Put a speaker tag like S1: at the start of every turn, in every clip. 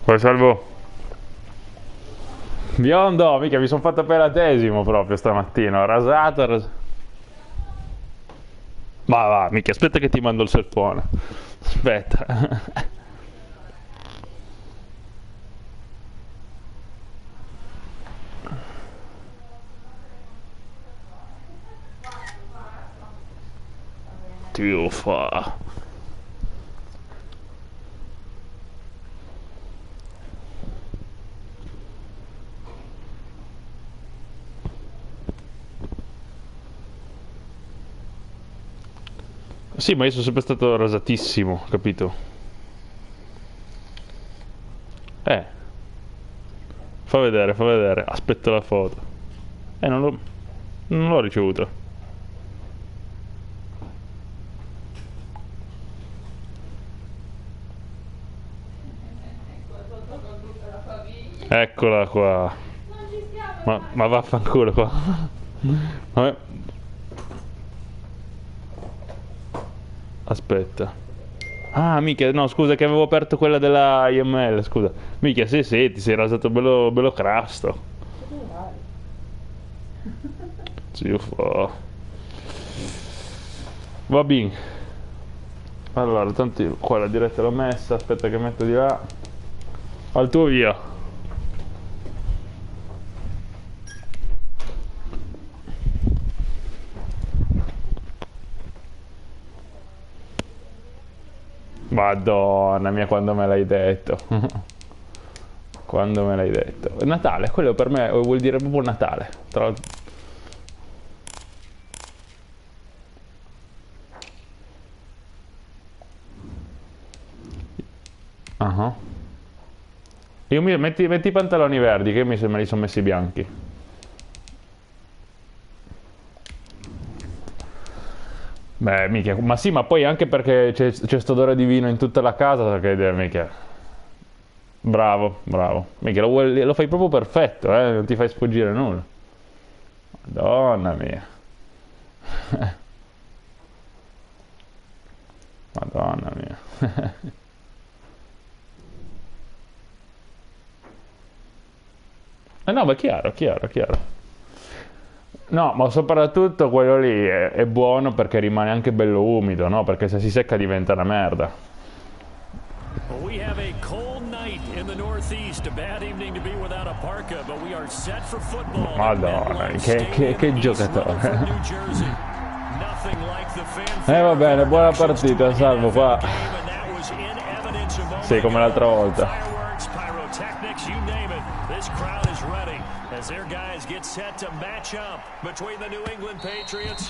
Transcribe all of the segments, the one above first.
S1: Poi salvo. Biondo, mica mi sono fatto pelatesimo proprio stamattina. Ho rasato. Va, mica, aspetta che ti mando il cellphone. Aspetta. Uffa. Sì, ma io sono sempre stato rasatissimo, capito? Eh, fa vedere, fa vedere. Aspetto la foto. Non l'ho ricevuto. Eccola qua. Ma vaffanculo qua. Vabbè. Aspetta. Ah, mica, no, scusa che avevo aperto quella della IML, scusa. Mica, sì, ti sei rasato bello, bello crasto. Sì, uffa. Va bene. Allora, tanto qua la diretta l'ho messa, aspetta che metto di là. Al tuo via. Madonna mia, quando me l'hai detto. Quando me l'hai detto. Natale, quello per me vuol dire proprio Natale. Tra... Uh-huh. Metti i pantaloni verdi, che me li sono messi bianchi. Beh, mica, ma sì, ma poi anche perché c'è sto odore di vino in tutta la casa, che mica. Bravo, bravo. Mica lo fai proprio perfetto, non ti fai sfuggire nulla. Madonna mia. Madonna mia. No, ma chiaro, chiaro, chiaro. No, ma soprattutto quello lì è buono perché rimane anche bello umido, no? Perché se si secca diventa una merda.
S2: We have a cold night in the Northeast. A bad evening to be without a parka, but we are set for football.
S1: Madonna, che giocatore. Va bene, buona partita, salvo qua. Sì, come l'altra volta.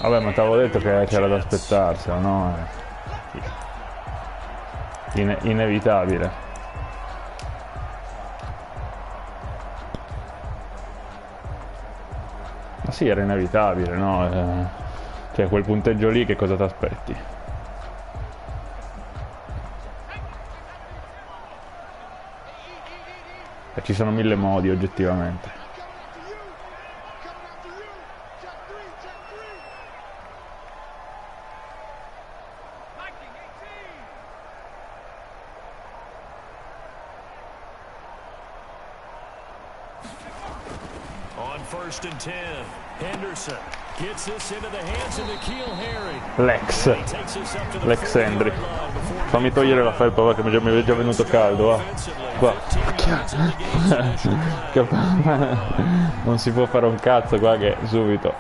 S1: Vabbè, ma t'avevo detto che c'era da aspettarselo, no? Inevitabile. Ma sì, era inevitabile, no? Cioè, quel punteggio lì, che cosa ti aspetti? E ci sono mille modi, oggettivamente.
S2: First and 10. Henderson gets this into the hands of N'Keal Harry.
S1: Lex Henry. Fammi togliere la felpa, va, che mi è già venuto caldo, va. Qua. Non si può fare un cazzo qua che subito.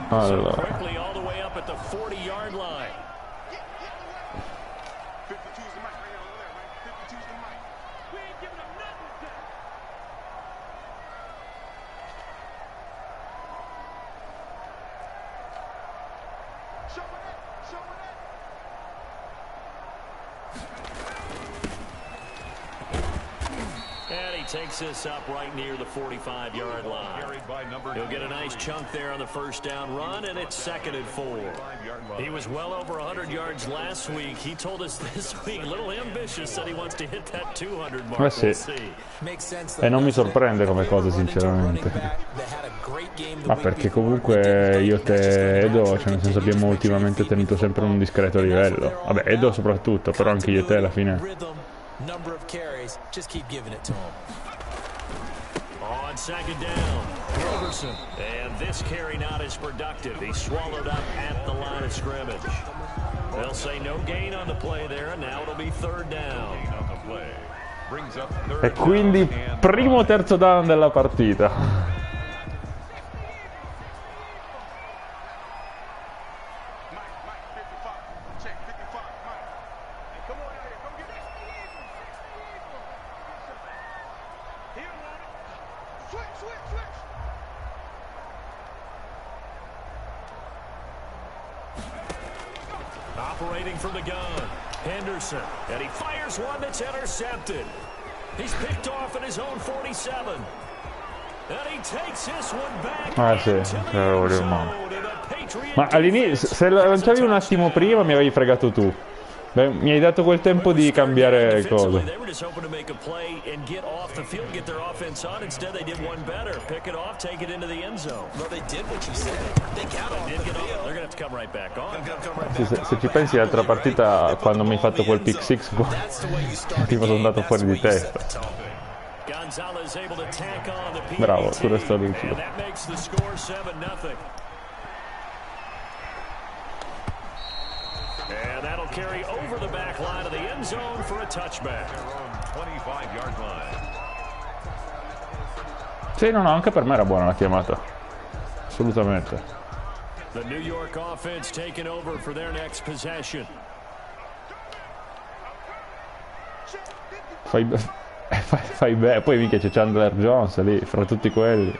S1: Allora.
S2: Takes this up right near the 45-yard line. He'll get a nice chunk there on the first down run, and it's 2nd and 4. He was well over 100 yards last week. He told us this week, a little ambitious, said he wants to hit that 200 mark.
S1: Sì. E non mi sorprende come cosa, sinceramente. Ma perché comunque io te Edo, cioè nel senso abbiamo ultimamente tenuto sempre un discreto livello. Vabbè, Edo soprattutto, però anche io e te alla fine
S3: number of carries. Just keep giving it to him.
S2: On second down, Roberson. And this carry not as productive. He swallowed up at the line of scrimmage. They'll say no gain on the play there, and now it'll be third down.
S1: E quindi primo terzo down della partita.
S2: Operating from the gun, Henderson, and he fires one that's intercepted. He's picked off in his own 47. And he takes this one back
S1: Sì,
S2: into the end zone, and the Patriots
S1: ma all'inizio, se lo lanciavi un attimo prima mi avevi fregato tu. Beh, mi hai dato quel tempo di cambiare cosa.
S2: They were just hoping to make a play and get off the field, get their offense on. Instead, they did one better. Pick it off, take it into the end zone.
S3: Well, they did what you said. They got off the field.
S2: They're going to have to come right back on.
S1: Sì, se ci pensi l'altra partita, quando mi hai fatto quel pick six, tipo sono andato fuori di testa. Bravo, tu resto lucido.
S2: And that makes the score 7-0. And that'll carry over the back line of the end zone for a touchback. 25-yard line.
S1: Sì, no, anche per me era buona la chiamata. Assolutamente.
S2: The New York offense taking over for their next possession.
S1: Fai bene, poi mica c'è Chandler Jones lì, fra tutti quelli.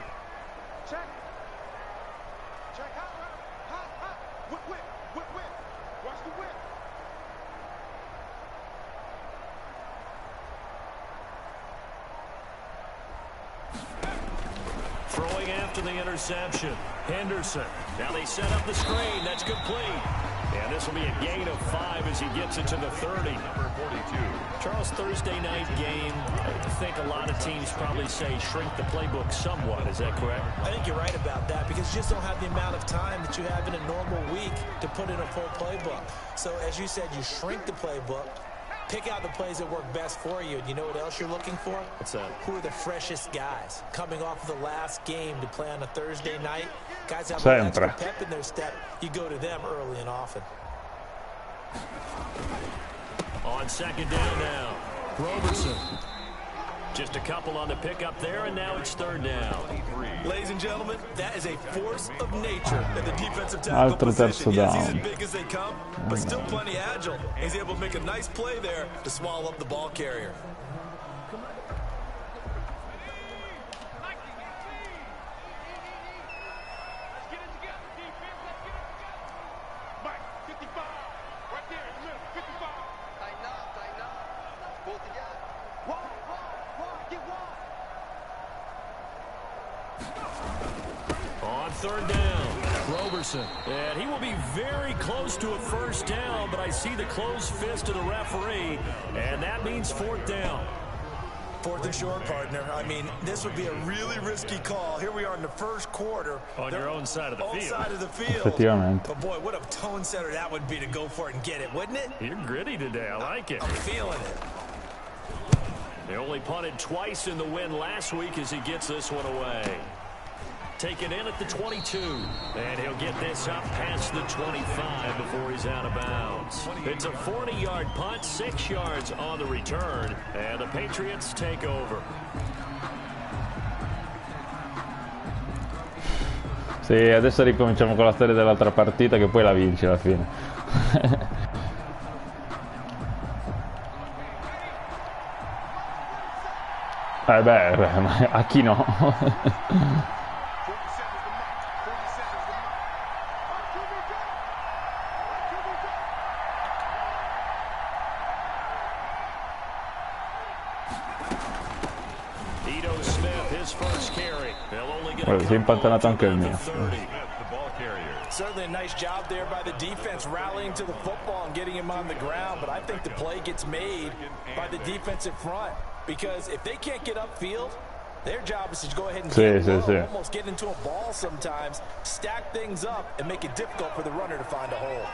S2: Throwing after the interception, Henderson. Now they set up the screen. That's complete. And this will be a gain of 5 as he gets it to the 30. Number 42. Charles, Thursday night game, I think a lot of teams probably say shrink the playbook somewhat. Is that correct?
S3: I think you're right about that because you just don't have the amount of time that you have in a normal week to put in a full playbook. So as you said, you shrink the playbook, pick out the plays that work best for you. And you know what else you're looking for?
S2: What's that?
S3: Who are the freshest guys coming off of the last game to play on a Thursday night? Guys have
S1: Sempre.
S3: a extra pep in their step. You go to them early and often.
S2: On second down now, Roberson. Just a couple on the pickup there, and now it's third down.
S3: Ladies and gentlemen, that is a force of nature in the defensive tackle
S1: Altro terzo
S3: position. Yes, he's
S1: down.
S3: as big as they come, but still plenty agile. He's able to make a nice play there to swallow up the ball carrier.
S2: On third down, Roberson. And he will be very close to a first down, but I see the closed fist of the referee, and that means fourth down.
S3: Fourth and short, partner. I mean, this would be a really risky call. Here we are in the first quarter.
S2: On your own side of the field.
S3: Side of the field.
S1: Effettivamente.
S3: But boy, what a tone setter that would be to go for it and get it, wouldn't it?
S2: You're gritty today. I like it.
S3: I'm feeling it.
S2: They only punted twice in the win last week as he gets this one away. Taken in at the 22. And he'll get this up past the 25 before he's out of bounds. It's a 40-yard punt, 6 yards on the return. And the Patriots take over.
S1: Sì, adesso ricominciamo con la storia dell'altra partita che poi la vinci alla fine. Beh, ma a chi no? Si è impantanato anche il mio.
S3: Certainly a nice job there by the defense rallying to the football and getting him on the ground, but I think the play gets made by the defensive front because if they can't get upfield, their job is to go ahead and almost get into a ball sometimes, stack things up, and make it difficult for the runner to find a hole.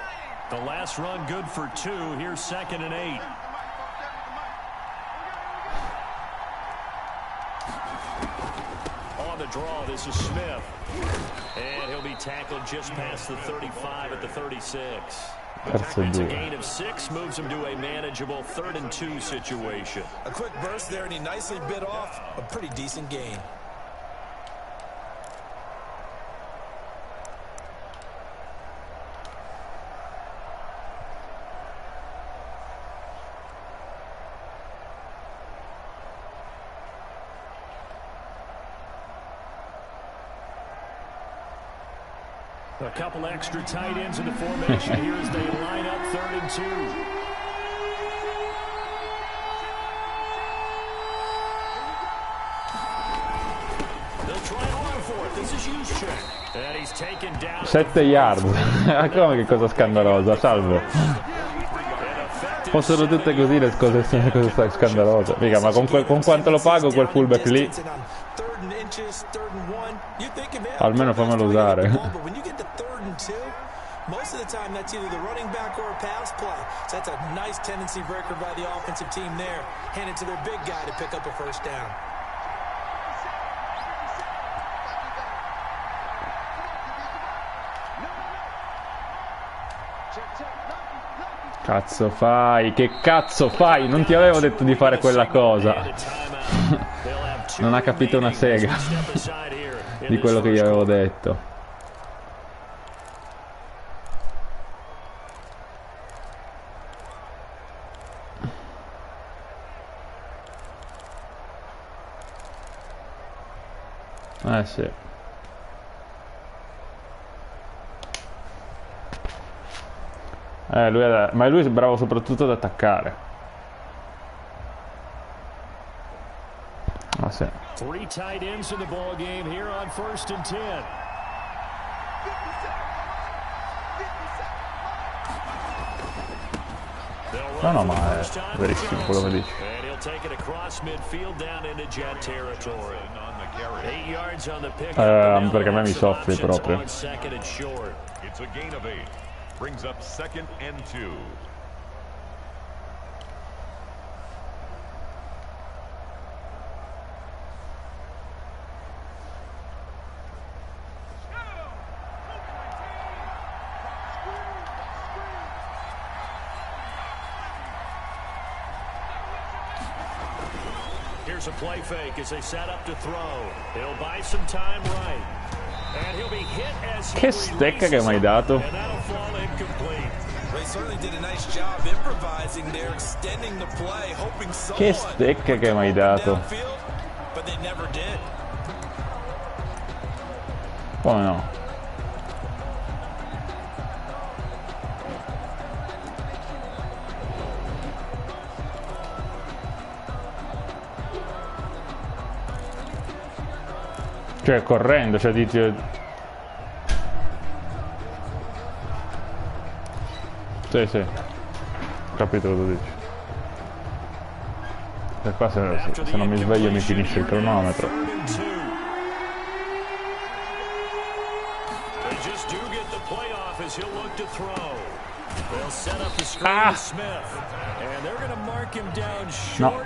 S2: The last run good for 2. Here's 2nd and 8. on the draw. This is Smith. And he'll be tackled just past the 35 at the 36. It's a gain of 6, moves him to a manageable 3rd and 2 situation.
S3: A quick burst there, and he nicely bit off a pretty decent gain.
S2: A couple extra tight ends in the formation here as they line up 3rd and 2. They'll try and run for it. This is Juszczyk. And he's taken down.
S1: 7 yard. Come che cosa scandalosa, salvo. Fossero tutte così le cose scandalose. Mica, ma con quanto lo pago quel fullback lì? Almeno fammelo usare.
S3: Most of the time that's either the running back or a pass play. So that's a nice tendency breaker by the offensive team there. Hand it to their big guy to pick up a first down.
S1: Cazzo fai? Che cazzo fai? Non ti avevo detto di fare quella cosa. Non ha capito una sega di quello che gli avevo detto. Sì. Ma lui è bravo soprattutto ad attaccare. Ah sì.
S2: 3 tight ends in the ball game here on 1st and 10.
S1: No, ma è verissimo quello che dici.
S2: And he'll take it across midfield down into jet territory. 8 yards on the pick.
S1: Perché a me mi soffri proprio.
S2: It's
S4: a gain of 8. Brings up 2nd and 2.
S2: Here's a play fake as they set up to throw. He'll buy some time right. And he'll be hit as he
S1: che stecca che mi hai dato.
S2: and that'll fall incomplete.
S3: They certainly did a nice job improvising there, extending the play, hoping
S1: Che
S3: someone
S1: stecca che mi hai dato.
S3: downfield, but they never did.
S1: Come no? Cioè correndo, cioè dici... Sì, ho capito cosa dici. E qua se non mi sveglio mi finisce il cronometro. No.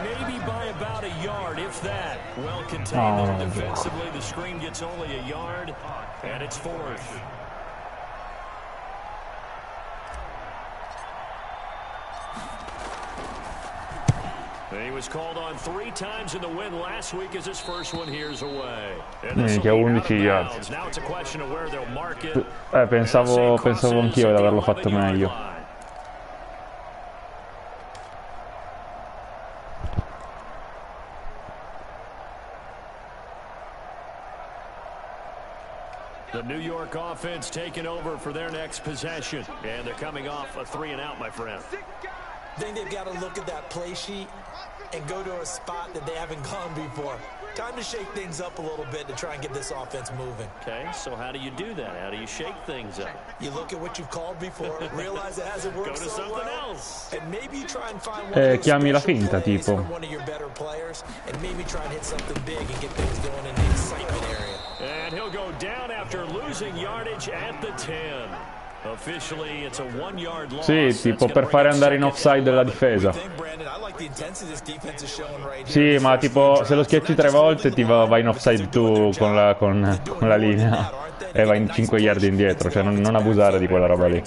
S2: Maybe by about a yard, if that. Well contained defensively. The screen gets only a yard, and it's 4th. He was called on 3 times in the win last week as his first one here's away.
S1: Minchia, 11 yard.
S2: Now it's a question of where they'll mark it.
S1: Pensavo anch'io di averlo fatto meglio.
S2: The New York offense taking over for their next possession. And they're coming off a 3-and-out, my friend.
S3: I think they've got to look at that play sheet and go to a spot that they haven't gone before. Time to shake things up a little bit to try and get this offense moving.
S2: Okay, so how do you do that? How do you shake things up?
S3: You look at what you've called before, realize it hasn't worked
S2: Go to
S3: so
S2: something
S3: well,
S2: else.
S3: and maybe you try and find one of those
S1: chiami la
S3: special
S1: finta,
S3: plays
S1: tipo.
S3: from one of your better players, and maybe try and hit something big and get things going in the excitement area.
S2: And he'll go down after losing yardage at the 10. Officially, it's a 1-yard loss.
S1: Sì, tipo per fare andare in offside la difesa. Sì, ma tipo se lo schiacci 3 volte ti va in offside tu con la linea e vai in 5 yard indietro, cioè non abusare di quella roba lì.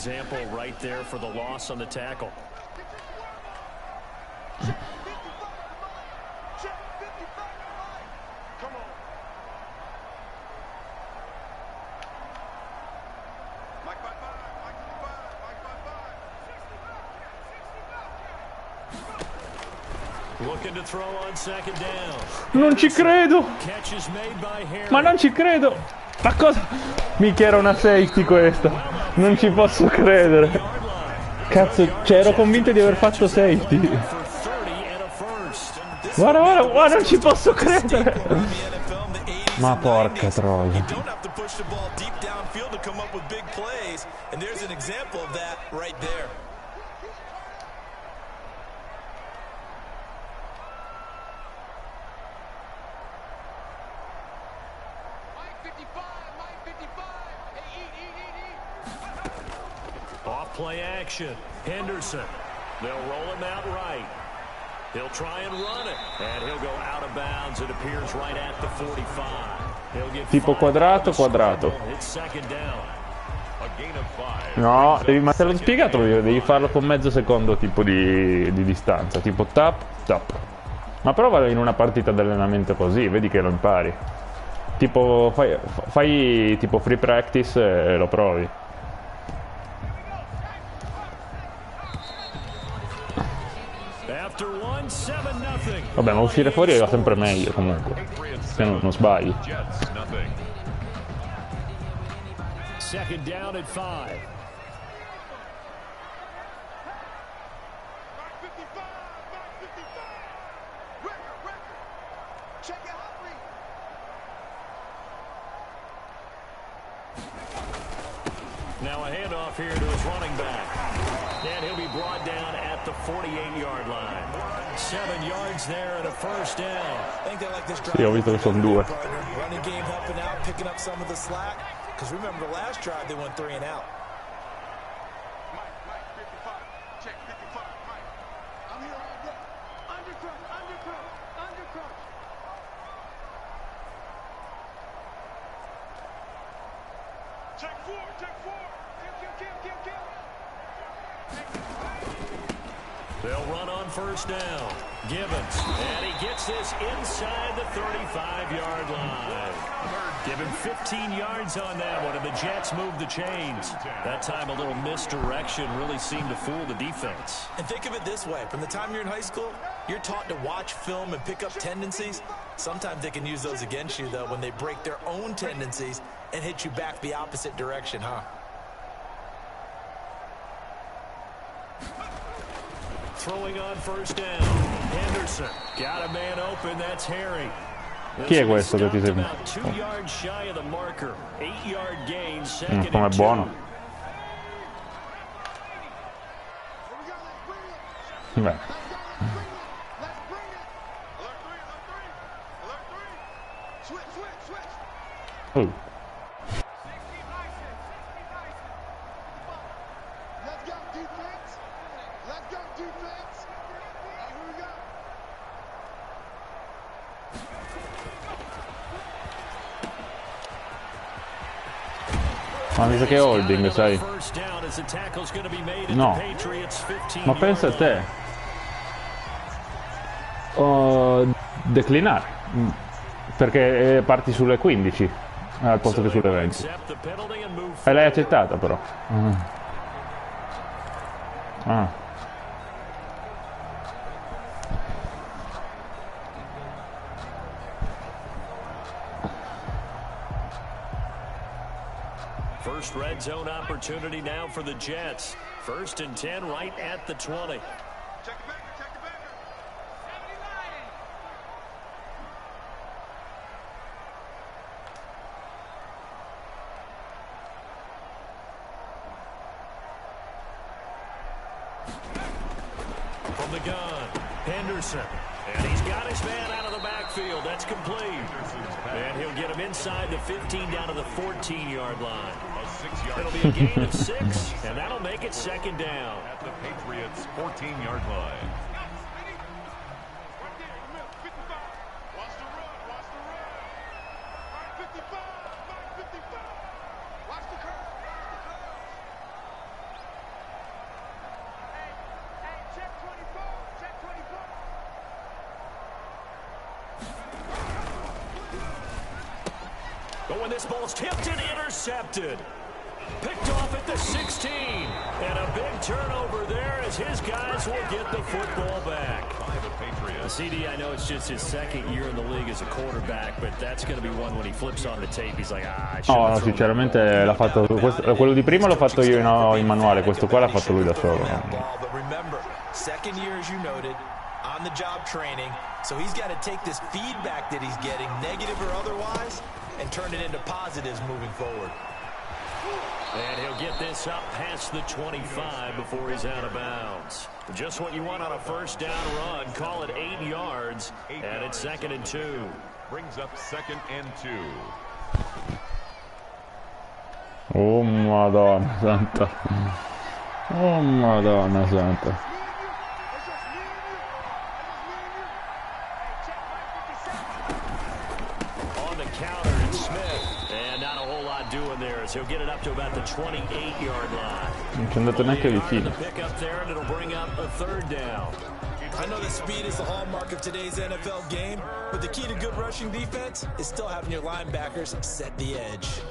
S1: Non ci credo! Ma non ci credo! Ma cosa? Mica era una safety questa! Non ci posso credere! Cazzo, cioè ero convinto di aver fatto safety! Guarda, guarda, guarda, non ci posso credere! Ma porca troia!
S2: Play action. Henderson. They'll roll him out right. He'll try and run it. And he'll go out of bounds. It appears right at the 45. He'll get
S1: tipo quadrato, quadrato.
S2: It's second down.
S1: No, ma te l'ho spiegato, devi farlo con mezzo secondo tipo di distanza. Tipo tap, tap. Ma prova in una partita di allenamento così, vedi che lo impari. Tipo fai tipo free practice e lo provi. Vabbè, ma uscire fuori va sempre meglio comunque, se non sbagli.
S2: Second down at 5. Now a handoff here to his running back. And he'll be brought down at the 48-yard line. 7 yards there and a first down. I think they like this drive.
S1: Sì, ho visto che sono due.
S3: Running game helping out, picking up some of the slack. Because remember the last drive they went 3 and out.
S5: Mike, 55. Check 55. Mike. I'm here all day. Undercrunch. Check 4. Kill.
S2: They'll run on first down. Gibbons, and he gets this inside the 35-yard line. Give him 15 yards on that one, and the Jets move the chains. That time a little misdirection really seemed to fool the defense.
S3: And think of it this way. From the time you're in high school, you're taught to watch film and pick up tendencies. Sometimes they can use those against you, though, when they break their own tendencies and hit you back the opposite direction, huh?
S2: Throwing on first down. Henderson got a man open. That's Harry.
S1: Chi è questo che ti sei
S2: about 2 yards shy of the marker. 8-yard gain. Second
S1: come
S2: and 2.
S1: buono. Beh. Ma mi sa che è holding, sai? No. Ma pensa a te. Declinare. Perché parti sulle 15 al posto che sulle 20. E l'hai accettata però. Ah.
S2: First red zone opportunity now for the Jets. 1st and 10 right at the 20.
S5: Check the backer.
S2: From the gun, Henderson. And he's got his man out of the backfield. That's complete. And he'll get him inside the 15 down to the 14-yard line. It'll be a gain of 6, and that'll make it second down.
S4: At the Patriots' 14-yard line.
S2: Oh, and this ball's tipped and intercepted. Picked off at the 16. And a big turnover there as his guys will get the football back. CD, I know it's just his second year in the league as a quarterback, but that's going to be one when he flips on the tape. He's like, ah, I
S1: no, sinceramente l'ha fatto quello di prima l'ho fatto io in manuale, questo qua l'ha fatto lui da solo.
S3: Second year, as you noted, on the job training, so he's got to take this feedback that he's getting, negative or otherwise, and turn it into positives moving forward.
S2: And he'll get this up past the 25 before he's out of bounds. Just what you want on a first down run. Call it 8 yards, and it's 2nd and 2.
S4: Brings up 2nd and 2.
S1: Oh, Madonna Santa. Oh, Madonna Santa.
S2: He'll get it up to about the 28-yard line.
S1: Non ci è andato neanche vicino.
S2: Pick up there and it'll bring up a 3rd down.
S3: I know that speed is the hallmark of today's NFL game, but the key to good rushing defense is still having your linebackers set the edge.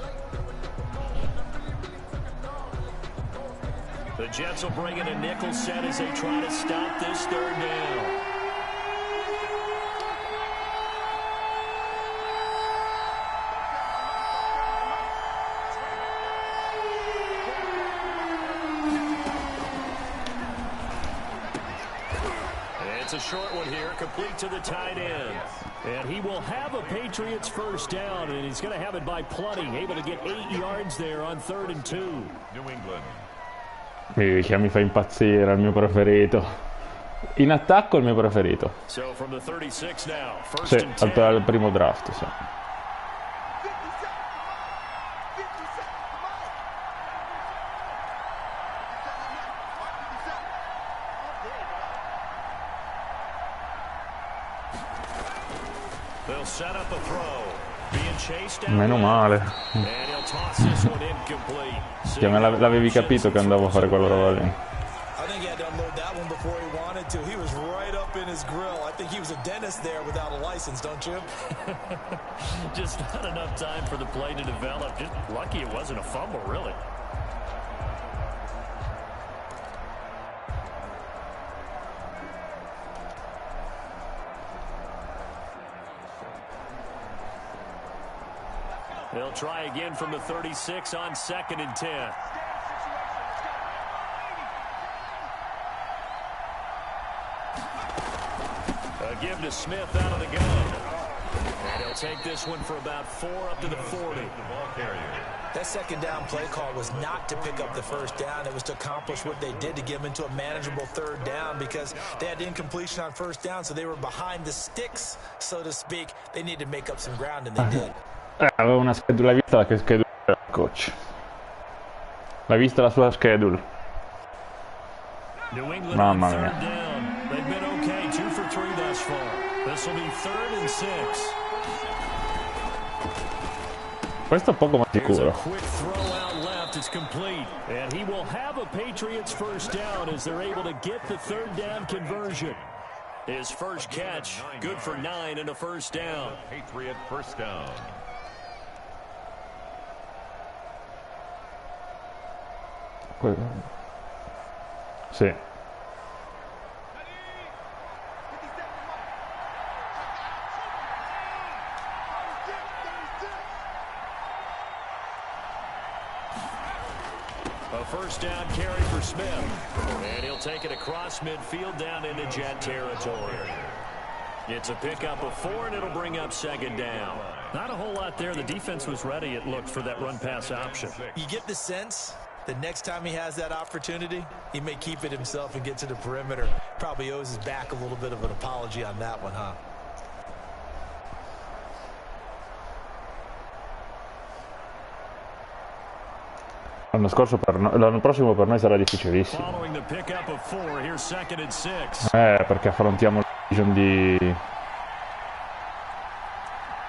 S2: The Jets will bring in a nickel set as they try to stop this 3rd down. A short one here, complete to the tight end. And he will have a Patriots first down, and he's going to have it by plenty. Able to get 8 yards there on 3rd and 2.
S4: New England.
S1: Mi fa impazzire, è il mio preferito. In attacco è il mio preferito.
S2: So from the 36 now,
S1: sì, al primo draft, sì. Meno male. Che me l'avevi capito che andavo a fare quella roba lì.
S3: I think he had to unload that one before he wanted to. He was right up in his grill. I think he was a dentist there without a license, don't you?
S2: Just not enough time for the play to develop. Just lucky it wasn't a fumble, really. They'll try again from the 36 on 2nd and 10. A give to Smith out of the gun. And he'll take this one for about 4 up to the 40.
S3: That 2nd down play call was not to pick up the first down. It was to accomplish what they did, to get them into a manageable 3rd down, because they had incompletion on first down, so they were behind the sticks, so to speak. They needed to make up some ground, and they did.
S1: Aveva una schedule, l'hai vista che schedule era il coach? L'hai vista la sua schedule? Mamma mia.
S2: They've been okay, 2 for 3 thus far. This will be 3rd and 6.
S1: Questo è poco ma sicuro.
S2: Quick throw out left, it's complete, and he will have a Patriots first down as they're able to get the 3rd down conversion. His first catch, good for 9 and a first down.
S4: Patriot first down.
S1: Sì.
S2: A first down carry for Smith. And he'll take it across midfield down into Jet territory. It's a pickup of 4, and it'll bring up 2nd down. Not a whole lot there. The defense was ready, it looked, for that run-pass option.
S3: You get the sense the next time he has that opportunity, he may keep it himself and get to the perimeter. Probably owes his back a little bit of an apology on that one, huh?
S1: L'anno prossimo per noi sarà difficilissimo. Perché affrontiamo la division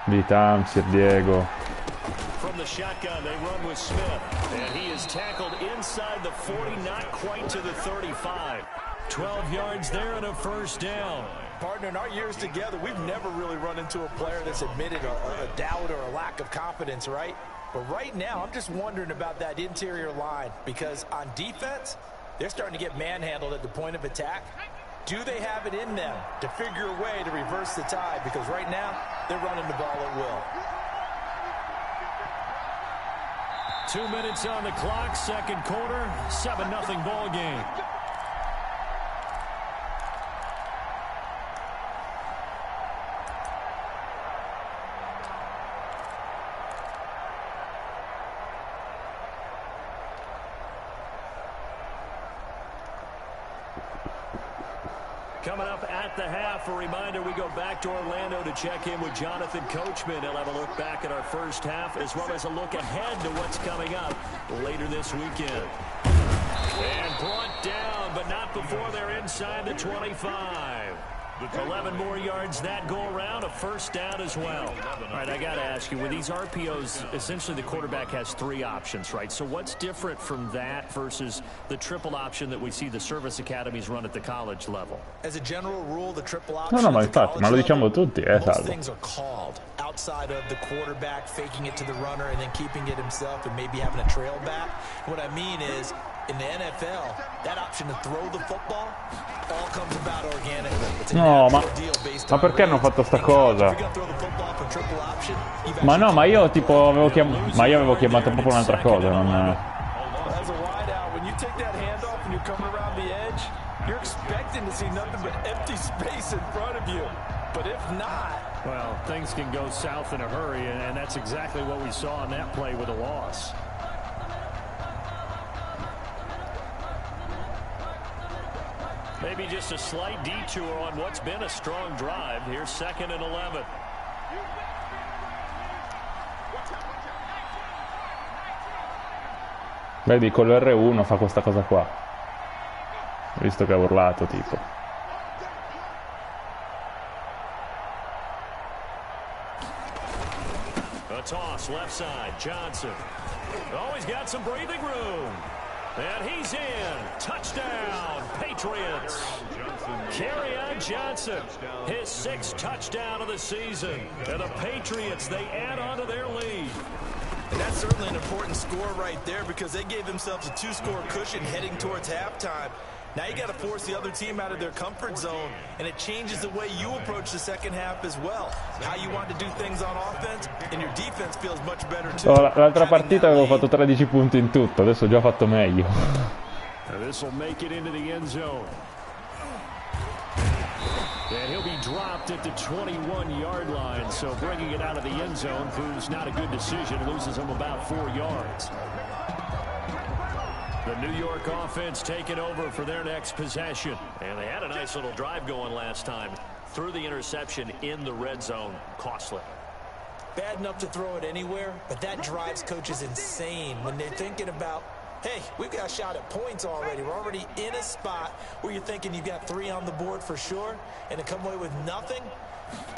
S1: di Tamsir, Diego.
S2: From the shotgun, they run with Smith, and he is tackled inside the 40, not quite to the 35. 12 yards there and a first down.
S3: Partner, in our years together, we've never really run into a player that's admitted a doubt or a lack of confidence, right? But right now, I'm just wondering about that interior line because on defense, they're starting to get manhandled at the point of attack. Do they have it in them to figure a way to reverse the tide? Because right now, they're running the ball at will.
S2: 2 minutes on the clock, second quarter, 7-0 ball game. Coming up at the half, a reminder, we go back to Orlando to check in with Jonathan Coachman. He'll have a look back at our first half as well as a look ahead to what's coming up later this weekend. And brought down, but not before they're inside the 25. 11 more yards that go around, a first down as well. All right, I got to ask you, with these RPOs, essentially the quarterback has 3 options, right? So what's different from that versus the triple option that we see the service academies run at the college level?
S3: As a general rule, the triple option
S1: No, ma infatti, ma lo diciamo tutti,
S3: most
S1: Salvo.
S3: things are called outside of the quarterback faking it to the runner and then keeping it himself and maybe having a trail back. What I mean is, in the NFL, that option to throw the football all comes about organically.
S1: No, ma perché hanno fatto sta cosa? Ma no, ma io tipo avevo chiamato proprio un'altra cosa, non...
S3: As a wideout, when you take that handoff and you're coming around the edge, you're expecting to see nothing but empty space in front of you. But if not...
S2: Well, things can go south in a hurry, and that's exactly what we saw on that play with a loss. Maybe just a slight detour on what's been a strong drive. Here's 2nd and 11.
S1: Vedi, con l'R1 fa questa cosa qua. Visto che ha urlato, tipo.
S2: A toss, left side, Johnson. Oh, he's got some breathing room. And he's in. Touchdown, Patriots. Kerryon Johnson, his 6th touchdown of the season. And the Patriots, they add on to their lead.
S3: And that's certainly an important score right there because they gave themselves a 2-score cushion heading towards halftime. Now you got to force the other team out of their comfort zone, and it changes the way you approach the second half as well. How you want to do things on offense, and your defense feels much better too.
S1: L'altra partita avevo fatto 13 punti in tutto, adesso ho già fatto meglio.
S2: This will make it into the end zone. And he'll be dropped at the 21-yard line, so bringing it out of the end zone proves not a good decision. Loses him about 4 yards. The New York offense taking over for their next possession. And they had a nice little drive going last time. Threw the interception in the red zone. Costly.
S3: Bad enough to throw it anywhere, but that drives coaches insane when they're thinking about, hey, we've got a shot at points already. We're already in a spot where you're thinking you've got 3 on the board for sure, and to come away with nothing,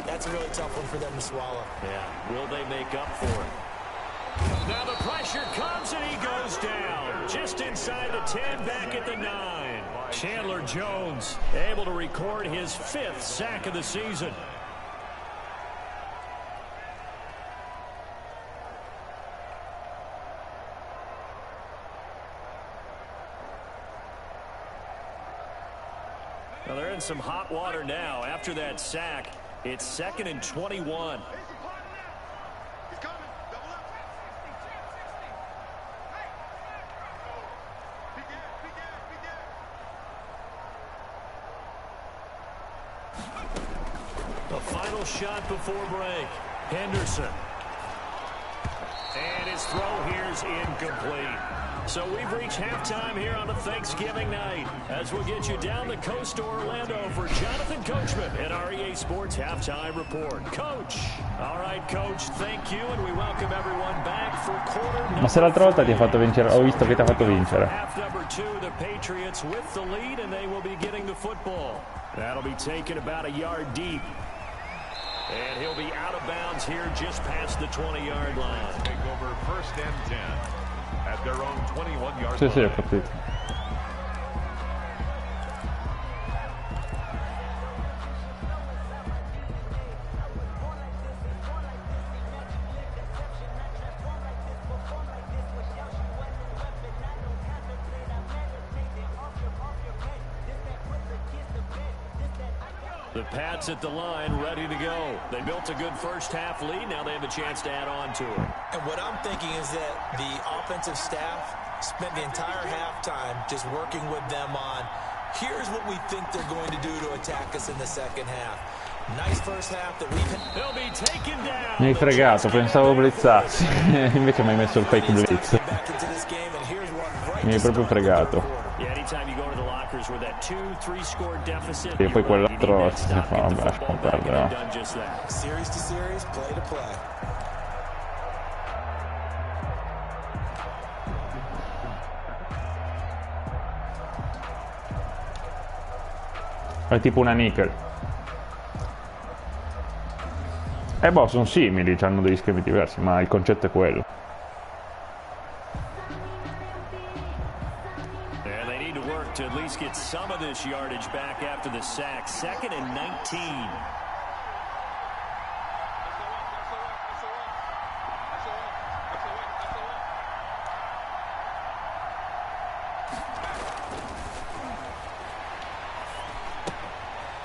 S3: that's a really tough one for them to swallow.
S2: Yeah, will they make up for it? Now the pressure comes and he goes down. Just inside the 10, back at the 9. Chandler Jones able to record his 5th sack of the season. Well, they're in some hot water now. After that sack, it's 2nd and 21. The final shot before break. Henderson. And his throw here's incomplete. So we've reached halftime here on a Thanksgiving night as we'll get you down the coast to Orlando for Jonathan Coachman at our EA Sports Halftime Report. Coach. All right, Coach, thank you, and we welcome everyone back for quarter number 4.
S1: Ma se l'altra volta ti ha fatto vincere, ho visto che ti ha fatto vincere.
S2: Half number 2, the Patriots with the lead, and they will be getting the football. That'll be taken about a yard deep. And he'll be out of bounds here just past the 20-yard line.
S4: Take over 1st and 10 at their own 21-yard
S1: Sì,
S4: line.
S1: sì, ho capito.
S2: The Pats at the line, ready to go. They built a good first half lead. Now they have a chance to add on to it.
S3: And what I'm thinking is that the offensive staff spent the entire halftime just working with them on, here's what we think they're going to do to attack us in the second half. Nice first half that
S2: They'll be taken down.
S1: Mi hai fregato, pensavo blitzassi. Invece mi hai messo il fake blitz. Mi hai proprio fregato. E poi quell'altro si fa, vabbè, lasciamo perdere.
S3: Series to series, play to play.
S1: È tipo una nickel. Boh, sono simili, hanno degli schemi diversi, ma il concetto è quello.
S2: And they need to work to at least get some of this yardage back after the sack. 2nd and 19.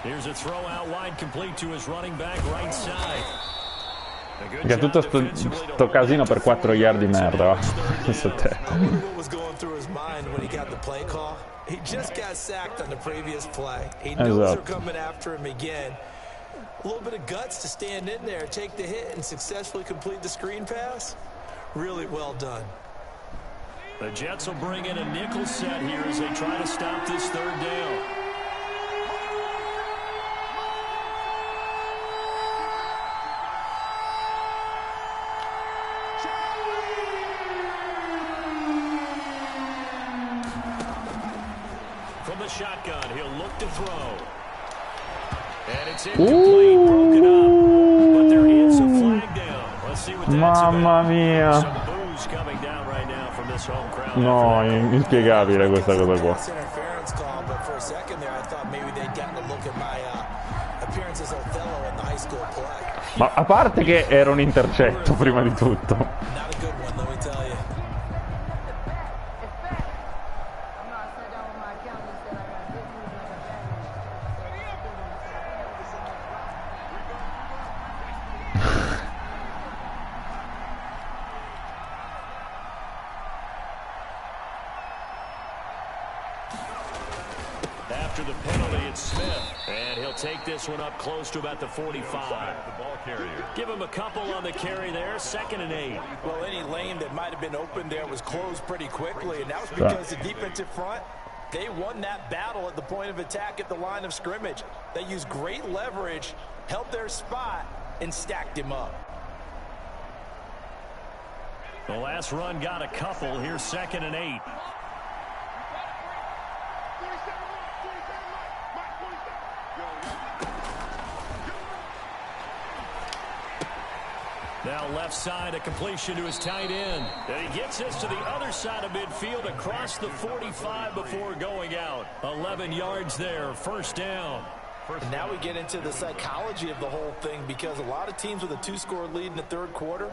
S2: Here's a throw out wide, complete to his running back, right side.
S1: Perché tutto sto casino per 4 yard di merda. Penso te.
S3: He just got sacked on the previous play. He knows they're coming after him again. A little bit of guts to stand in there, take the hit, and successfully complete the screen pass. Really well done.
S2: The Jets will bring in a nickel set here as they try to stop this third down. Shotgun, he'll look to throw. And it's incomplete, broken up. But there is a flag down. Let's see what that's
S1: Mamma mia.
S2: Some booze coming down right now from this home crowd.
S1: No, inspiegabile questa cosa qua.
S3: Interference call, but for a second there I thought maybe they'd gotten a look at my appearance as Othello in the high school play.
S1: Ma a parte che era un intercetto prima di tutto.
S3: Not a good one, let me tell you.
S2: After the penalty, it's Smith. And he'll take this one up close to about the 45.
S4: The ball carrier.
S2: Give him a couple on the carry there. 2nd and 8.
S3: Well, any lane that might have been open there was closed pretty quickly, and that was because the defensive front, they won that battle at the point of attack at the line of scrimmage. They used great leverage, held their spot, and stacked him up.
S2: The last run got a couple. Here's 2nd and 8. Now left side, a completion to his tight end. And he gets this to the other side of midfield across the 45 before going out. 11 yards there, first down.
S3: And now we get into the psychology of the whole thing, because a lot of teams with a 2-score lead in the third quarter,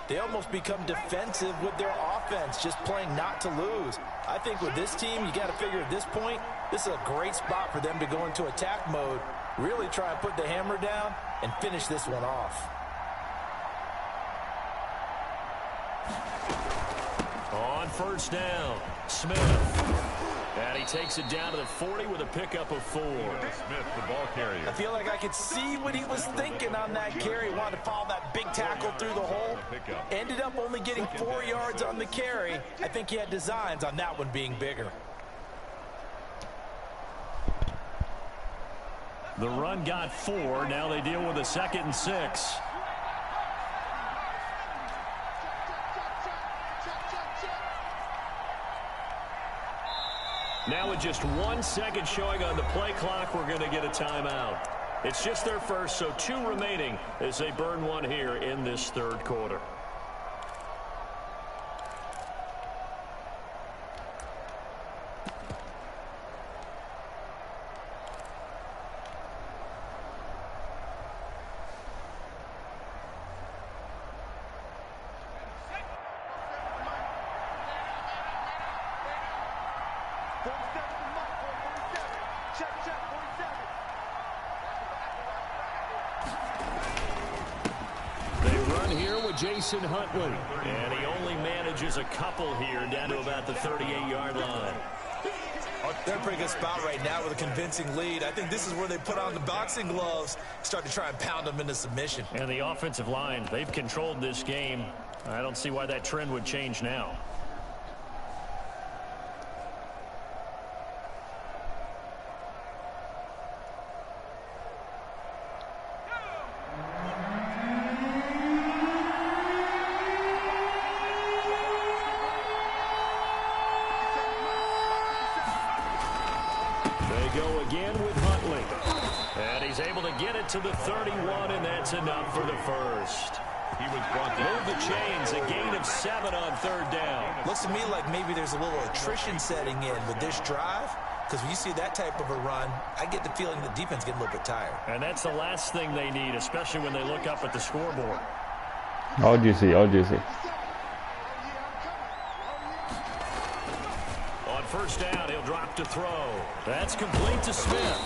S3: they almost become defensive with their offense, just playing not to lose. I think with this team, you got to figure at this point, this is a great spot for them to go into attack mode, really try and put the hammer down and finish this one off.
S2: On first down, Smith. And he takes it down to the 40 with a pickup of 4.
S4: Smith, the ball carrier.
S3: I feel like I could see what he was thinking on that carry. He wanted to follow that big tackle through the hole. Ended up only getting 4 yards on the carry. I think he had designs on that one being bigger.
S2: The run got 4. Now they deal with a 2nd and 6. Now with just 1 second showing on the play clock, we're going to get a timeout. It's just their first, so 2 remaining as they burn one here in this third quarter. Jason Huntley. And he only manages a couple here down to about the 38-yard line.
S3: They're in a pretty good spot right now with a convincing lead. I think this is where they put on the boxing gloves, start to try and pound them into submission.
S2: And the offensive line, they've controlled this game. I don't see why that trend would change now. Go again with Huntley. And he's able to get it to the 31, and that's enough for the first.
S4: He was brought down.
S2: Move the chains, a gain of 7 on third down.
S3: Looks to me like maybe there's a little attrition setting in with this drive, because when you see that type of a run, I get the feeling the defense getting a little bit tired.
S2: And that's the last thing they need, especially when they look up at the scoreboard.
S1: Oggi sì, oggi sì.
S2: On first down, he'll drop to throw. That's complete to Smith.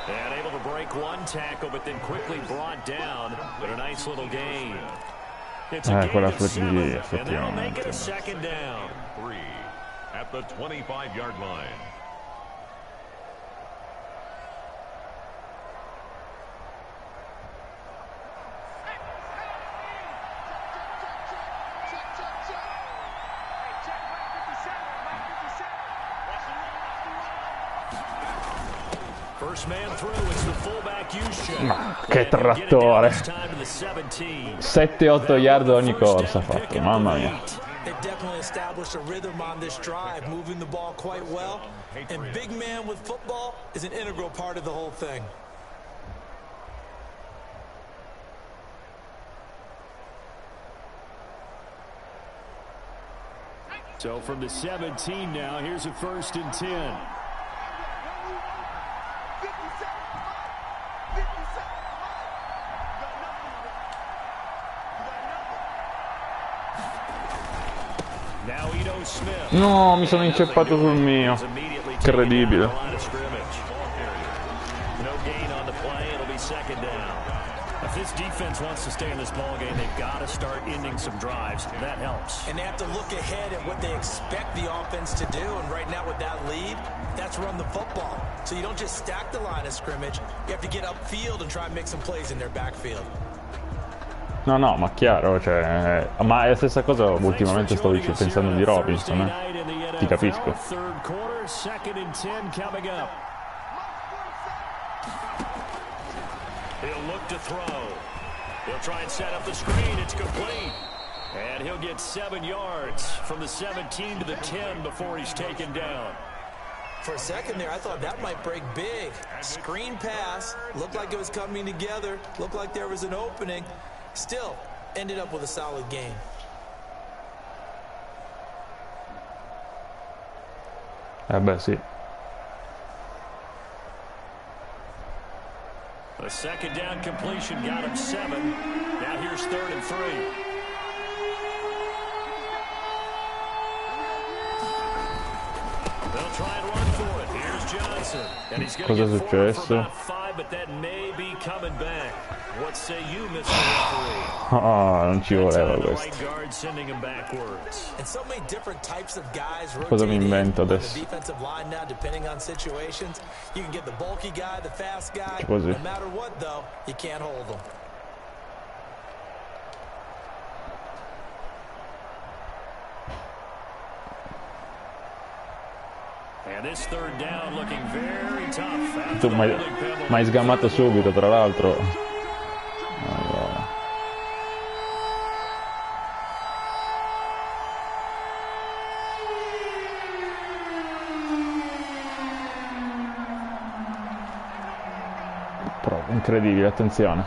S2: And able to break one tackle, but then quickly brought down. But a nice little gain. It's a gain of 7, and that'll make it a second down.
S4: 3 at the 25-yard line.
S2: First man through, it's the fullback use check.
S1: Ma che trattore. 7-8 yard ogni corsa ha fatto, mamma mia.
S3: They've definitely established a rhythm on this drive, moving the ball quite well. And big man with football is an integral part of the whole thing.
S2: So from the 17 now, here's a 1st and 10.
S1: No, mi sono inceppato sul mio. Incredibile.
S2: If this defense wants to stay in this ball game, they've got to start ending some drives. That helps.
S3: And they have to look ahead at what they expect the offense to do. And right now with that lead, that's run the football. So you don't just stack the line of scrimmage. You have to get upfield and try and make some plays in their backfield.
S1: No, no, ma chiaro, cioè, ma è la stessa cosa ultimamente stavo pensando di Robinson, ti capisco.
S2: He'll look to throw. He'll try and set up the screen. It's complete. And he'll get 7 yards from the 17 to the 10 before he's taken down.
S3: For a second there, I thought that might break big. Screen pass. Looked like it was coming together. Looked like there was an opening. Still, ended up with a solid game.
S1: Beh, sì.
S2: A second down completion got him 7. Now here's 3rd and 3. They'll try and run for it. Here's Johnson. And he's going to get forward for about 5, but that may be coming back. What say you, Mr. Referee?
S1: Non ci voleva questo.
S3: And so many different types of guys
S1: Cosa mi invento adesso?
S3: The defensive line now, depending on situations. You can get the bulky guy, the fast guy.
S1: Così.
S3: No matter what, though, you can't hold them.
S2: And this 3rd down looking very tough.
S1: Tu m'hai sgamato subito, tra l'altro. Allora. Proprio incredibile, attenzione.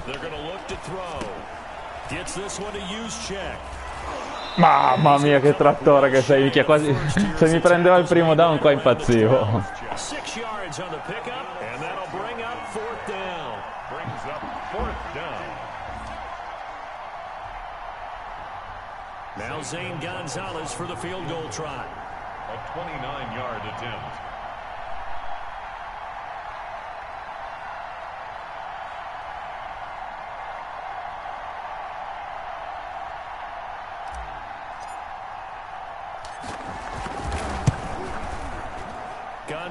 S2: They're going to look to throw. Gets this one to use check.
S1: Mamma mia, che trattore che sei, minchia, quasi se mi prendeva il primo down qua impazzivo.
S2: 6 yards on the pickup, and that'll bring up 4th down.
S4: Brings up 4th down.
S2: Now Zane Gonzalez for the field goal try.
S4: A 29-yard attempt.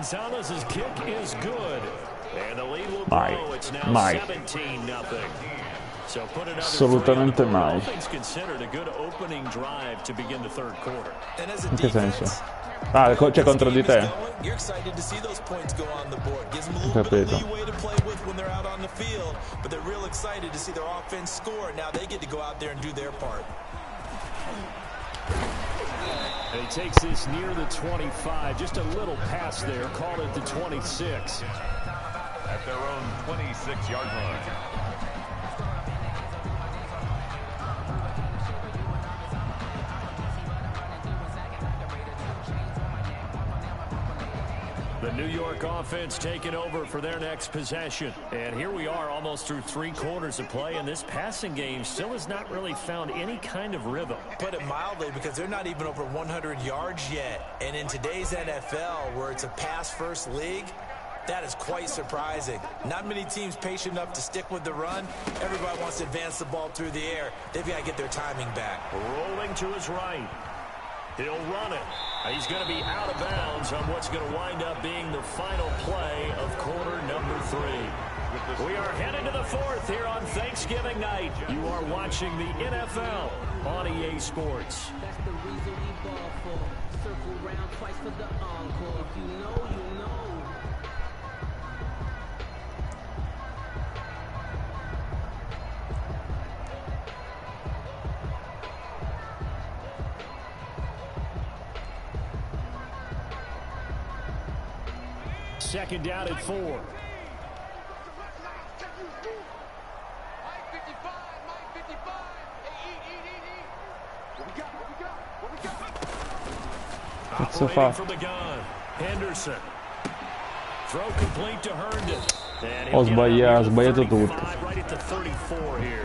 S2: Gonzalez's kick is good. And the lead will
S1: Mai.
S2: grow. It's now
S1: Mai.
S2: 17-0. So put another
S1: Assolutamente
S2: three on the board.
S1: mai.
S2: All things considered, a good opening drive to begin the third quarter.
S3: And as a
S1: In che senso?
S3: defense,
S1: Ah, c'è contro di te?
S3: you're excited to see those points go on the board. Gives them a
S1: Ho
S3: little bit of
S1: capito.
S3: leeway to play with when they're out on the field, but they're real excited to see their offense score. Now they get to go out there and do their part.
S2: And he takes this near the 25, just a little pass there, called it the 26.
S4: At their own 26-yard line.
S2: The New York offense taking over for their next possession. And here we are almost through 3 quarters of play, and this passing game still has not really found any kind of rhythm.
S3: Put it mildly, because they're not even over 100 yards yet. And in today's NFL, where it's a pass-first league, that is quite surprising. Not many teams patient enough to stick with the run. Everybody wants to advance the ball through the air. They've got to get their timing back.
S2: Rolling to his right. He'll run it. He's going to be out of bounds on what's going to wind up being the final play of quarter number 3. We are headed to the 4th here on Thanksgiving night. You are watching the NFL on EA Sports.
S6: That's the reason we ball for. Circle round twice for the encore. If you know, you know.
S2: Second down at 4.
S1: Cazzo fa?
S2: From the gun, Henderson. Throw complete to Herndon.
S1: Ho sbagliato tutto.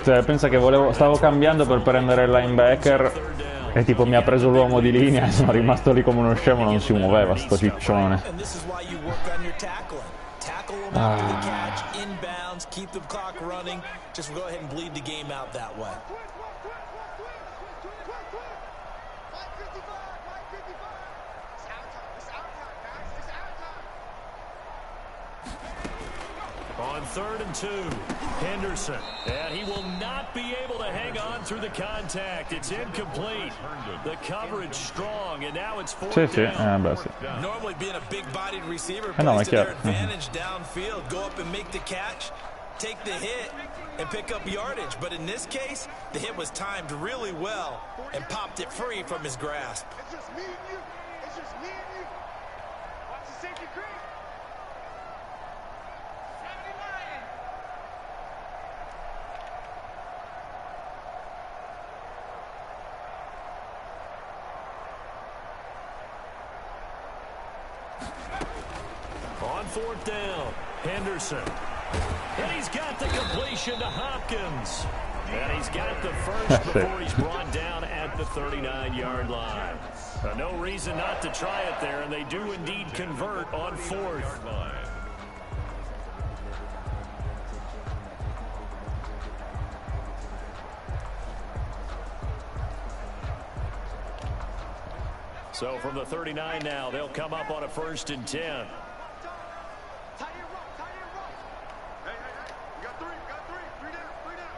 S1: Cioè, pensa che stavo cambiando per prendere il linebacker e tipo mi ha preso l'uomo di linea e sono rimasto lì come uno scemo, non si muoveva sto ciccione.
S2: On 3rd and 2, Henderson, and he will not be able to hang on through the contact. It's incomplete. The coverage strong, and now it's 4th down.
S1: Beh, sì.
S3: Normally being a big-bodied receiver
S1: No,
S3: plays
S1: è
S3: to their
S1: chiaro.
S3: advantage downfield, go up and make the catch, take the hit, and pick up yardage. But in this case, the hit was timed really well and popped it free from his grasp.
S5: It's just me and you. It's just me and you. Watch the safety creep. 79.
S2: On 4th down, Henderson. And he's got the completion to Hopkins. And he's got the first before he's brought down at the 39-yard line. No reason not to try it there, and they do indeed convert on 4th. So from the 39 now, they'll come up on a 1st and 10.
S5: Tie in rope. Tie in rope. Hey. We got 3. We got 3. 3 down. 3 down.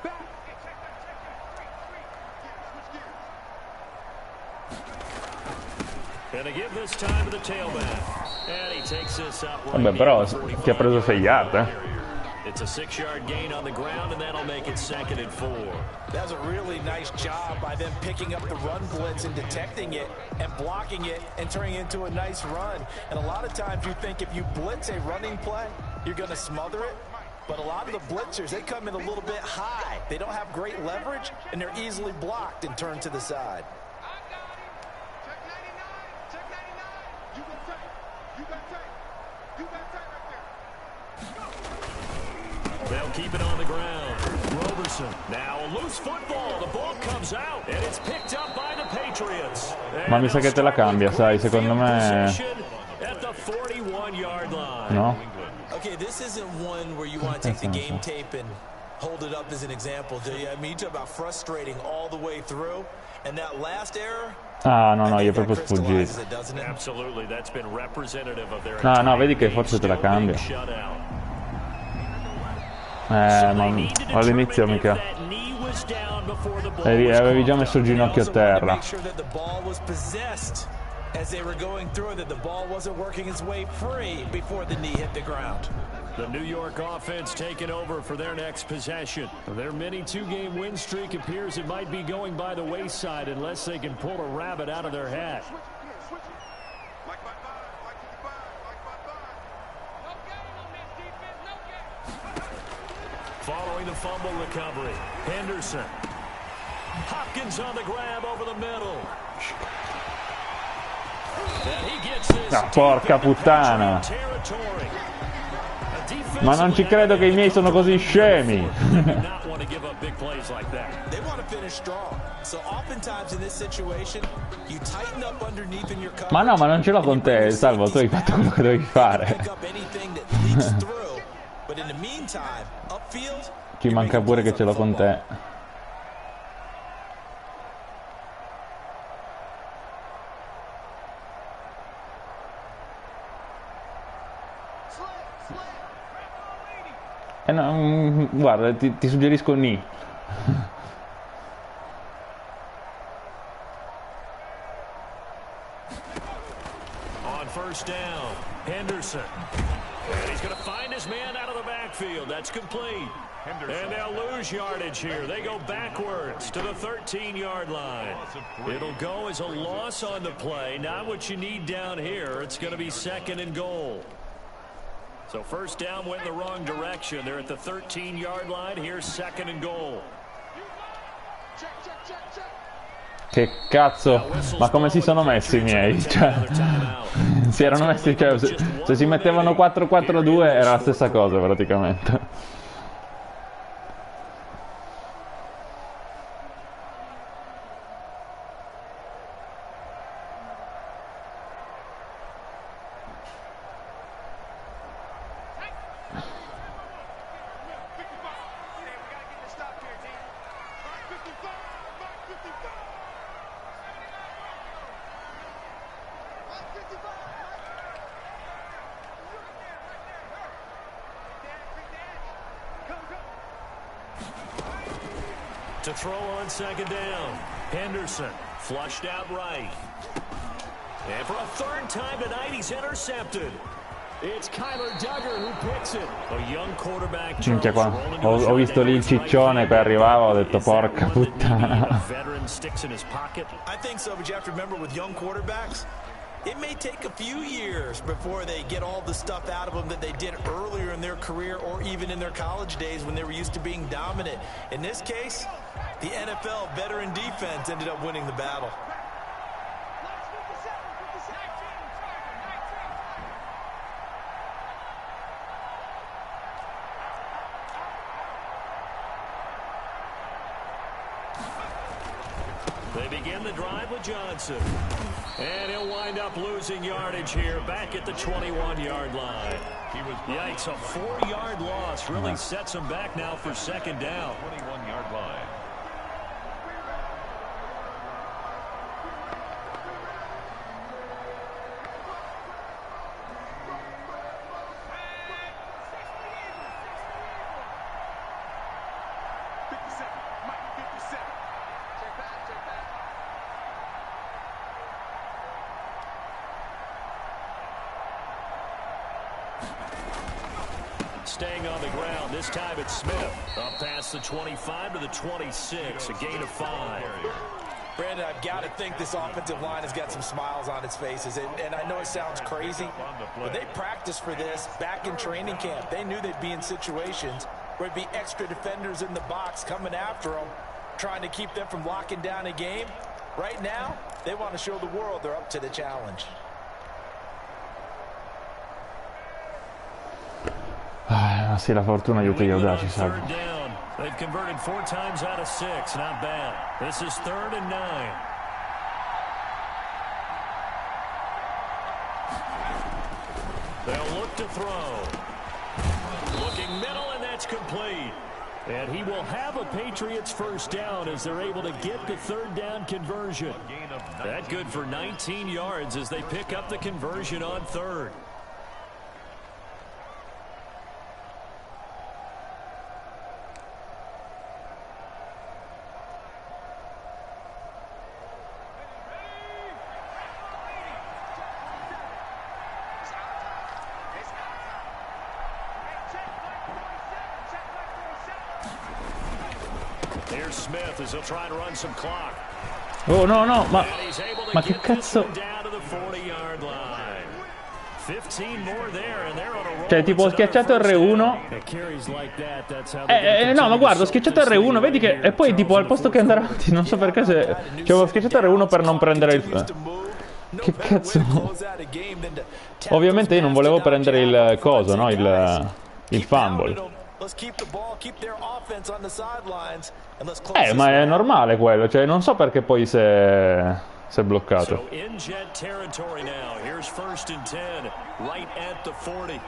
S5: Back. Hey, check that. Switch gears.
S2: And they give this time to the tailback. And he takes this up right
S1: Vabbè, però
S2: near the
S1: ti ha preso 6 yard,
S2: It's a 6-yard gain on the ground, and that'll make it 2nd and 4.
S3: That was a really nice job by them picking up the run blitz and detecting it and blocking it and turning it into a nice run. And a lot of times you think if you blitz a running play, you're going to smother it. But a lot of the blitzers, they come in a little bit high. They don't have great leverage, and they're easily blocked and turned to the side.
S5: Check 99. Check 99. You got tight. You got tight. You got tight right there.
S2: They'll keep it on the ground. Roberson. Now a loose football. The ball comes out, and it's picked up by the Patriots.
S1: Ma mi sa che te la cambia, sai, secondo me...
S2: At the 41-yard line.
S1: No?
S3: Okay, this isn't one where you want to take the game tape and hold it up as an example, do you? I mean, you talk about frustrating all the way through, and that last error.
S1: Ah, no, gli è proprio sfuggito.
S2: Absolutely, that's been representative of their
S1: No, vedi che forse te la cambia. Ma all'inizio mica. Avevi già messo il ginocchio a terra.
S3: As they were going through that the ball wasn't working its way free before the knee hit the ground.
S2: The New York offense taking over for their next possession. Their mini two-game win streak appears it might be going by the wayside unless they can pull a rabbit out of their hat. Following the fumble recovery, Henderson. Hopkins on the grab over the middle.
S1: Ah, porca puttana. Ma non ci credo che i miei sono così scemi. Ma no, ma non ce l'ho con te, Salvo, tu hai fatto quello che dovevi fare. Ci manca pure che ce l'ho con te. No, guarda, ti suggerisco Ni.
S2: On first down, Henderson. And he's going to find his man out of the backfield. That's complete. And they'll lose yardage here. They go backwards to the 13-yard line. It'll go as a loss on the play. Not what you need down here. It's going to be 2nd and goal. So first down went in the wrong direction. They're at the 13-yard line. Here's 2nd and goal.
S1: Che cazzo, ma come si sono messi i miei? Cioè, si erano messi, cioè, se si mettevano 4-4-2 era la stessa cosa praticamente.
S2: To throw on 2nd down, Henderson flushed out right. And for a 3rd time tonight, he's intercepted. It's Kyler Duggar who picks it. A young quarterback.
S1: Minchia, qua ho visto lì il ciccione che arrivava, ho detto porca puttana.
S2: Veteran sticks in his pocket.
S3: I think so, but you have to remember with young quarterbacks, it may take a few years before they get all the stuff out of them that they did earlier in their career or even in their college days when they were used to being dominant. In this case, the NFL veteran defense ended up winning the battle.
S2: They begin the drive with Johnson. And he'll wind up losing yardage here back at the 21-yard line. Yikes, a 4-yard loss really sets him back now for 2nd down.
S4: 21-yard line.
S2: Staying on the ground, this time it's Smith. Up past the 25 to the 26, a gain of 5.
S3: Brandon, I've got to think this offensive line has got some smiles on its faces. And I know it sounds crazy, but they practiced for this back in training camp. They knew they'd be in situations where there'd be extra defenders in the box coming after them, trying to keep them from locking down a game. Right now, they want to show the world they're up to the challenge.
S1: Ah, sì, la fortuna aiuta gli audaci, sai.
S2: They've converted 4 times out of 6. Not bad. This is 3rd and 9. They'll look to throw. Looking middle, and that's complete. And he will have a Patriots first down as they're able to get the third down conversion. That good for 19 yards as they pick up the conversion on third. Here's Smith as he'll try to run some clock.
S1: Oh no, no,
S2: And he's able to
S1: ma che
S2: get this
S1: cazzo?
S2: one down to the 40-yard line. 15 more there and they're on a roll.
S1: Cioè, tipo, ho schiacciato R1. No, ma guarda, ho schiacciato R1, vedi che... E poi, tipo, al posto che andare avanti, non so perché se... Cioè, avevo schiacciato R1 per non prendere il... Che cazzo? Ovviamente io non volevo prendere il coso, no? Il fumble. Ma è normale quello, cioè non so perché poi si è bloccato.
S2: So in jet territory now. Here's first and 10, right at the 40.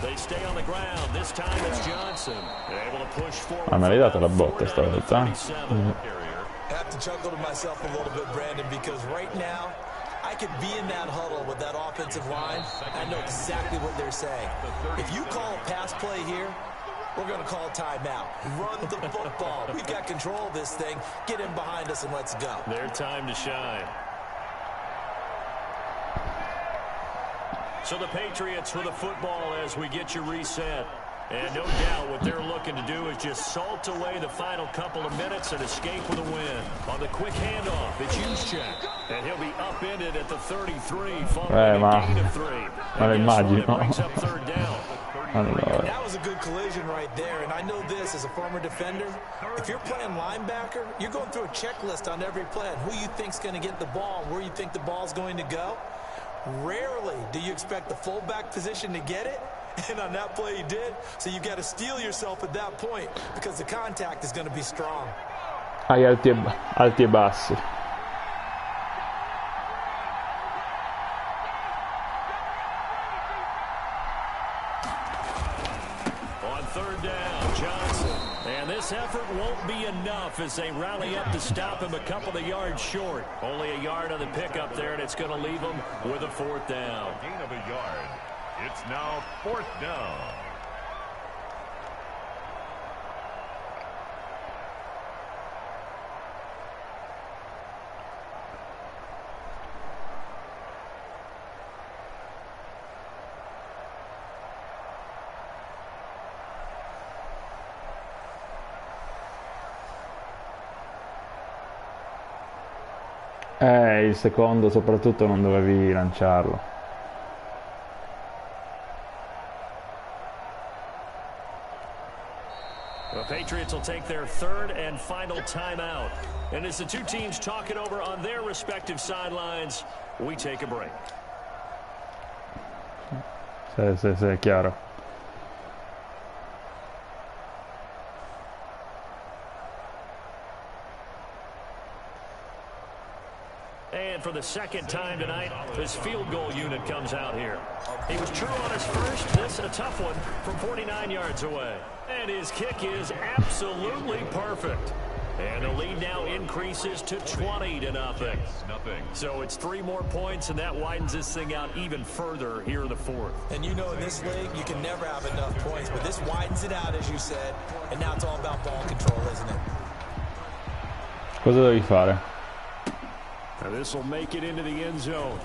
S2: They stay on the ground. This time it's Johnson. Able to push forward.
S1: Ah, me l'hai data la botta stavolta.
S3: Have to chuckle to myself a little bit, Brandon, because right now I could be in that huddle with that offensive line. I know exactly what they're saying. If you call a pass play here, we're going to call a timeout. Run the football. We've got control of this thing. Get in behind us and let's go.
S2: Their time to shine. So the Patriots with the football as we get you reset. And no doubt what they're looking to do is just salt away the final couple of minutes and escape with a win. On the quick handoff, it's Juszczyk. And he'll be upended at the 33 following a gain of 3.
S1: Ma lo immagino.
S2: Brings up third down.
S1: Allora.
S3: That was a good collision right there, and I know this as a former defender. If you're playing linebacker, you're going through a checklist on every play on who you think's going to get the ball and where you think the ball's going to go. Rarely do you expect the fullback position to get it, and on that play he did. So you've got to steel yourself at that point because the contact is going to be strong.
S1: Hai alti e bassi.
S2: Third down, Johnson. And this effort won't be enough as they rally up to stop him a couple of yards short. Only a yard on the pickup there, and it's going to leave him with a fourth down.
S4: Gain of a yard. It's now fourth down.
S1: Il secondo soprattutto non dovevi lanciarlo.
S2: The Patriots will take their third and final timeout. And as the two teams talk it over on their respective sidelines, we take a break.
S1: Sì, è chiaro.
S2: And for the second time tonight, this field goal unit comes out here. He was true on his first. This a tough one from 49 yards away. And his kick is absolutely perfect. And the lead now increases to 20-0. So it's 3 more points, and that widens this thing out even further here in the fourth.
S3: And you know in this league, you can never have enough points, but this widens it out, as you said, and now it's all about ball control, isn't it?
S1: Cosa devi fare?
S2: Now this will make it into the end zone.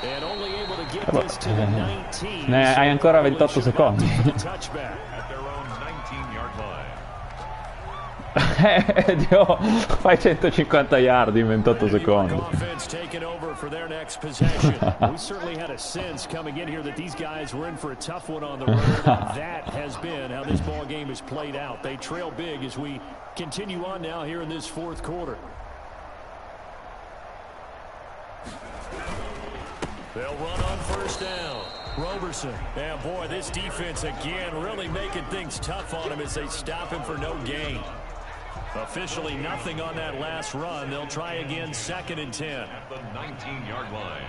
S2: And only able to get this to the 19.
S1: Hai ancora 28 secondi.
S2: Touchback.
S4: At their own 19-yard line.
S1: Dio, fai 150 yard in 28 secondi.
S2: Offense taking over for their next possession. We certainly had a sense coming in here that these guys were in for a tough one on the road. That has been how this ball game has played out. They trail big as we continue on now here in this fourth quarter. They'll run on first down. Roberson. And boy, this defense again really making things tough on him as they stop him for no gain. Officially nothing on that last run. They'll try again, 2nd and 10.
S4: At the 19-yard line.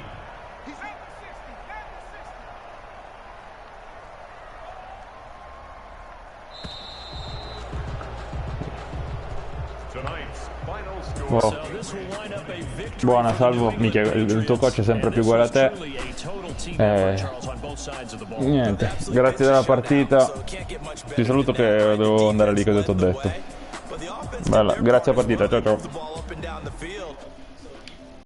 S1: Wow. Buona, Salvo. Mica, il tuo coach è sempre più uguale a te. Niente, grazie della partita. Ti saluto che devo andare lì, cosa ti ho detto. Bella, grazie a partita, ciao ciao.